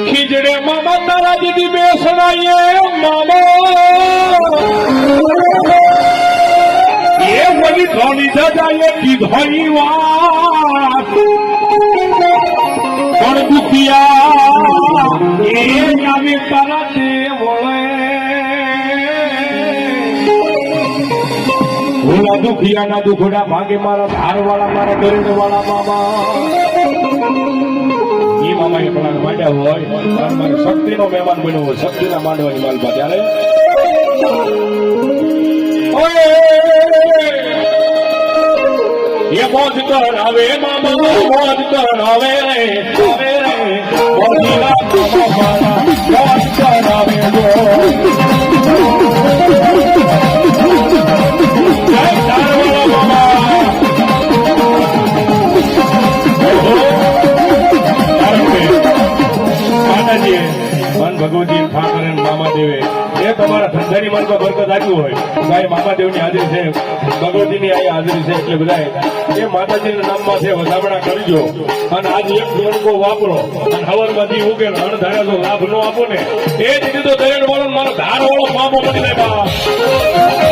ખીજડે મામા તારા દીદી બેસણાઈએ મામા એ વળી ધોની જજાએ કીધોની વાત પણ દુખિયા એ આવે તારા તે વળે ભોલા દુખિયાના દુખડા ભાગે મારા ધારવાળા મારા દરેડવાળા મામા એ મામા એ પેલા માંડ્યા હોય મારે શક્તિનો મહેમાન બન્યો હોય શક્તિના માંડવાની માલપા ત્યારે એ મોજ કર હવે મામા મોજ કર હવે મોજ કર હવે ભગવતી ઠાકર મામાદેવે એ તમારા ધંધાની મનમાં બરકત આવ્યું હોય ભાઈ મામાદેવની હાજરી છે ભગવતીની અહીં હાજરી છે એટલે બધા એ માતાજીના નામમાં છે વધામણા કરજો અને આજ એક જોડકો વાપરો અને હવનમાંથી ઉગે અણધાર્યા તો લાભ નો આપો ને એ જ દીધો દરેક વાળો મારો ધાર વાળો પાપો બની જાય બા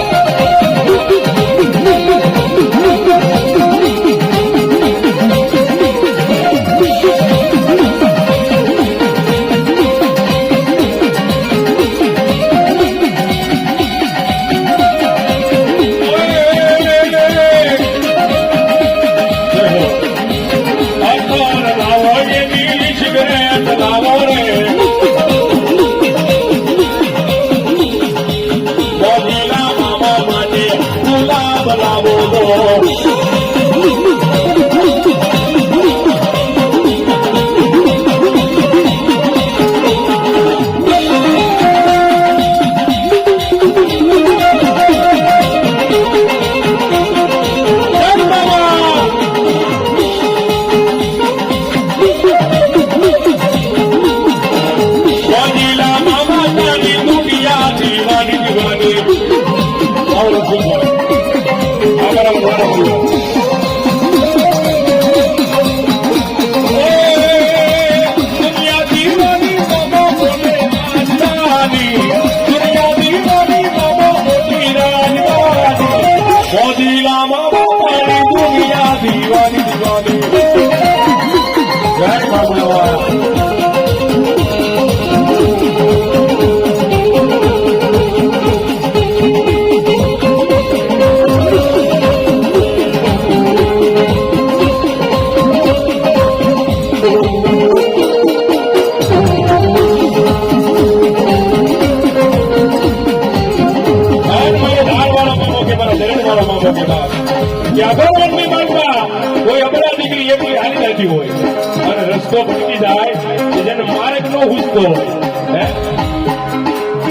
રસ્તો ભટકી જાય જેને માર્ગ નો હુસતો હોય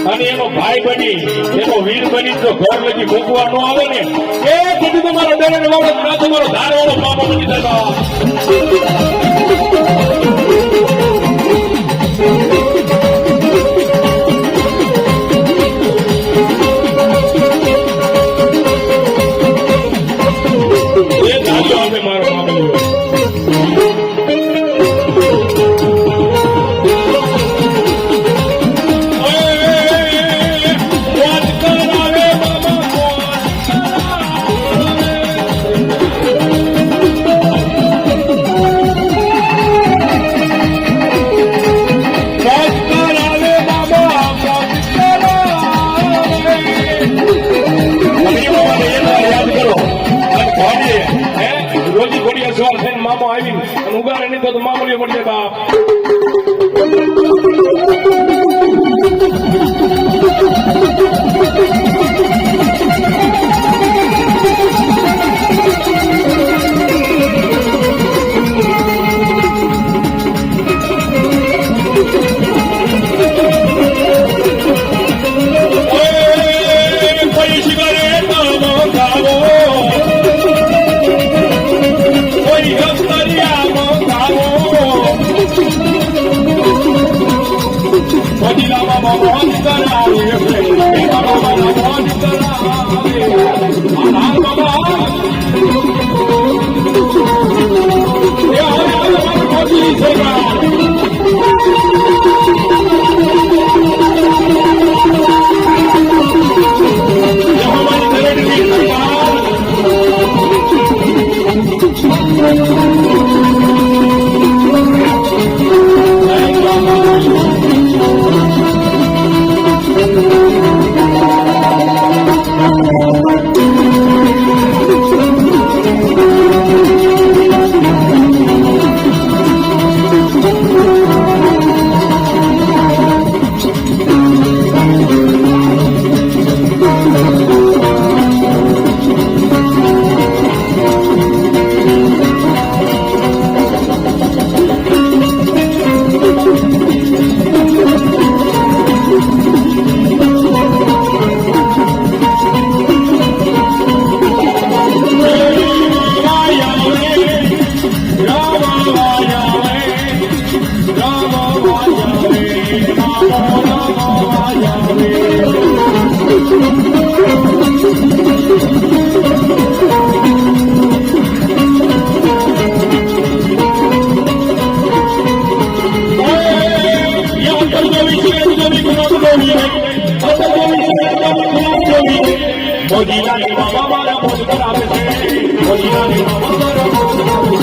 અને એનો ભાઈ બની એનો વીર બની જો ઘર લગી મૂકવા ન આવે ને એ કીધું તમારો દરેક વાળો ના તમારો ધાર વાળો પાપો બની જાય મામો આવી ઉગાડે નહીં તો મામૂલી પડશે બાપ Yeah. મોજીલાની બાબા મારા મોજ કરાવે છે મોજીલાની બાબા મારા મોજ કરાવે છે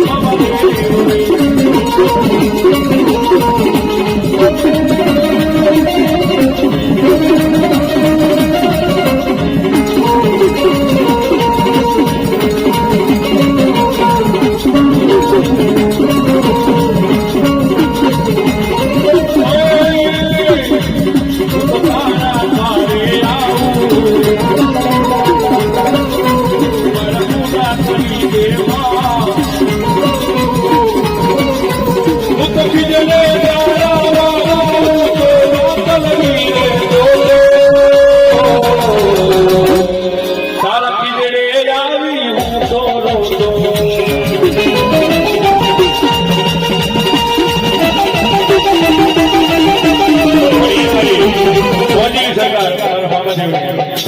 બાબા રે બાબા રે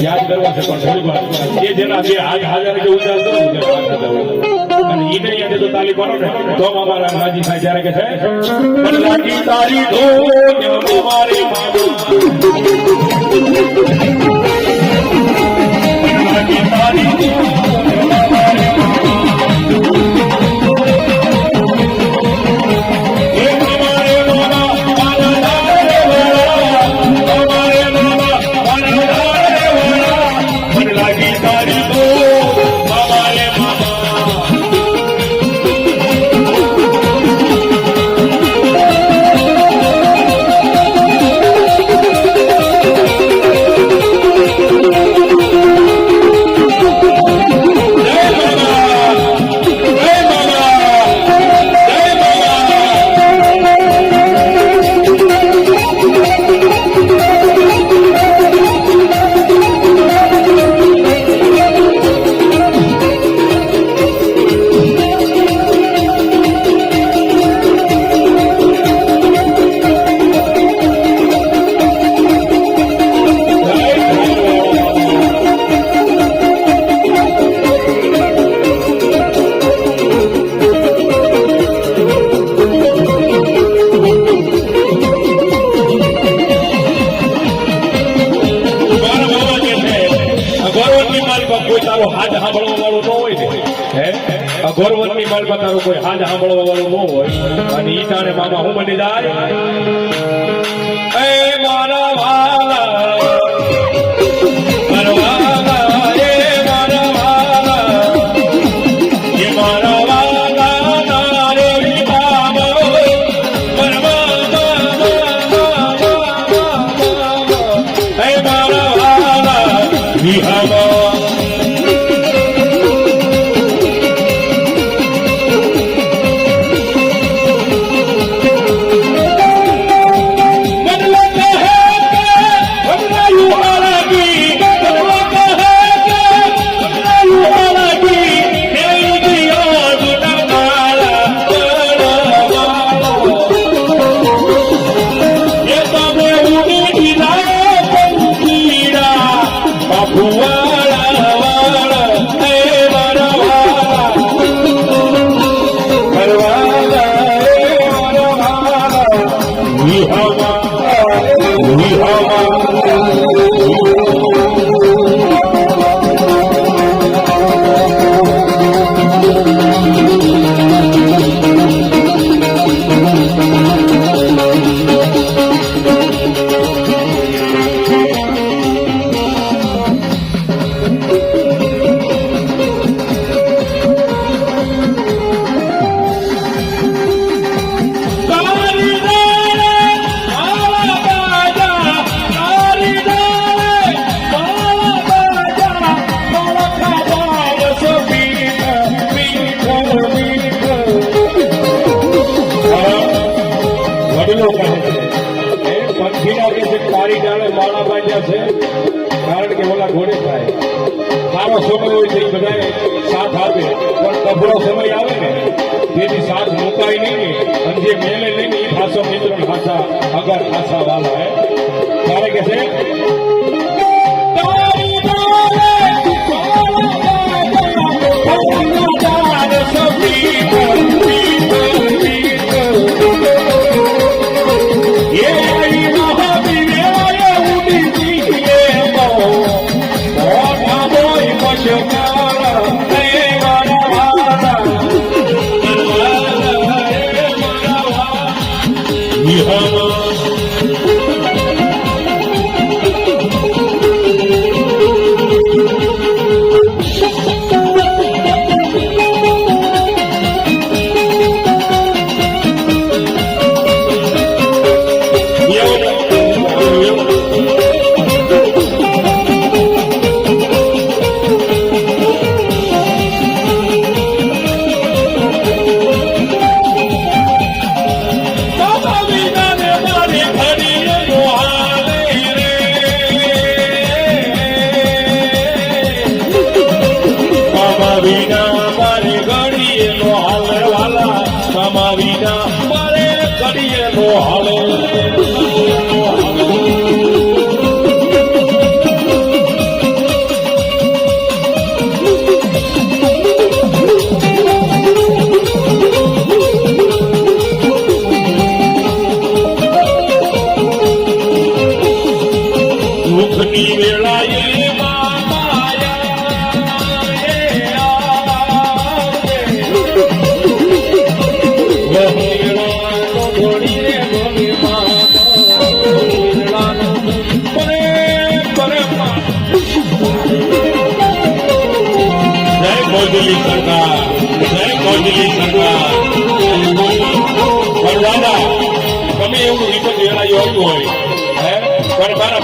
યાદ કરવા છે પણ થોડી વાર એ જેના બે હાજર કે ઉચ્ચાર કરો અને ઈ નહીં યાદ તો તાલી કરો ને તો અમારા માજી સાહેબ જ્યારે કે છે લાગી તારી ધૂન અમારી લાગી તારી ધૂન ગોરવંતની માલમાં તારો કોઈ હાજ સાંભળવા વાળો ન હોય અને ઈ તાણે મામા હું બની જાય એ મારા વાલા કારણ કે ઓલા ઘોડે થાય સારો સમય હોય છે એ બધા સાથ આપે, પણ કપડો સમય આવે ને તેથી સાથ મુકાય નહીં અને જે મેલે નહીં એ ખાસો મિત્ર ખાસા અગર ખાસા વાલા હે તારે કે છે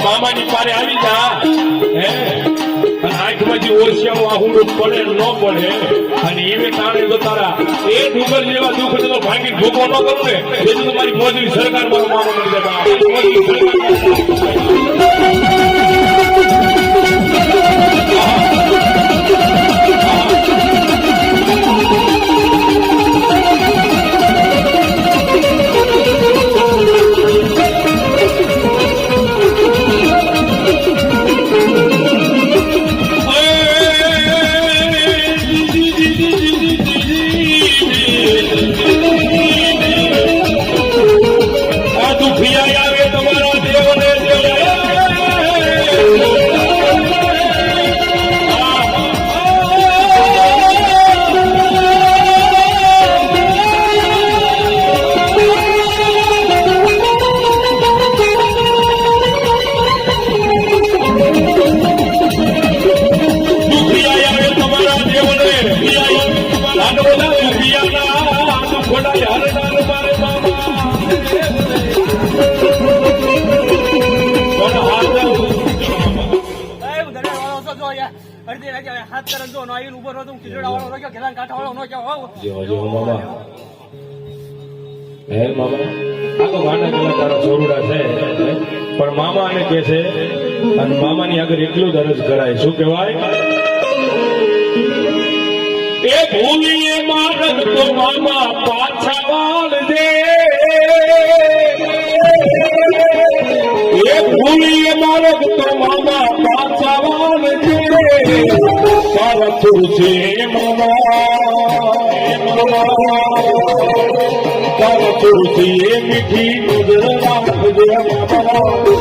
મામાની પારે આવી જા હે આંખમાંથી ઓરસિયાઓ આહુડું પડે ન પડે અને એવે તાણે તો તારા એ ડુંગર જેવા દુઃખ તો ભાંગી ભૂકો ન કરું ને એ તો તમારી મોદી સરકાર મારો મામો મળી જતા પણ મામા ને કે છે અને મામાની આગળ એટલું દરજ કરાય શું કહેવાય એ ભૂલીએ મારગ તો મામા પાછા વાળજે એ ભૂલીએ મારગ તો મામા પાછા વાળજે તારા તુલસે મામા તારા તુલસી એ મીઠી નજર રાખજે મામા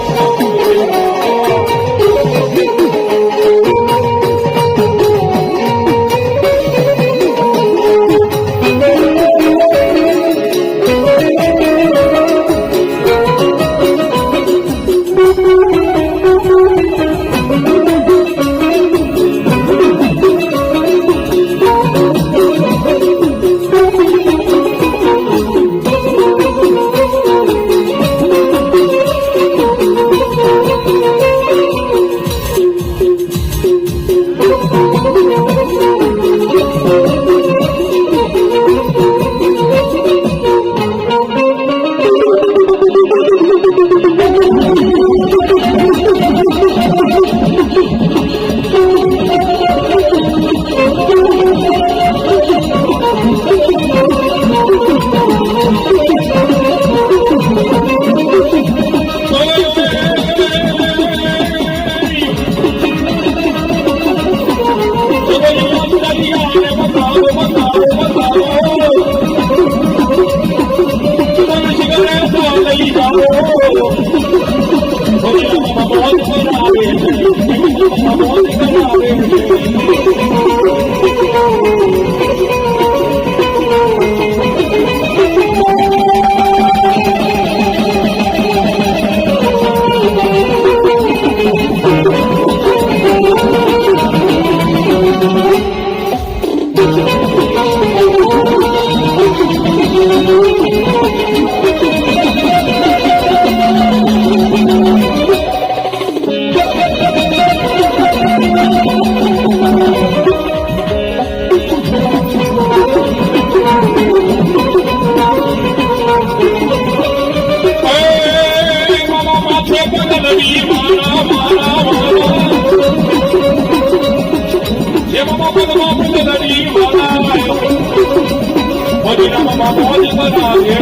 હરિનામમાં મોજ કરાવે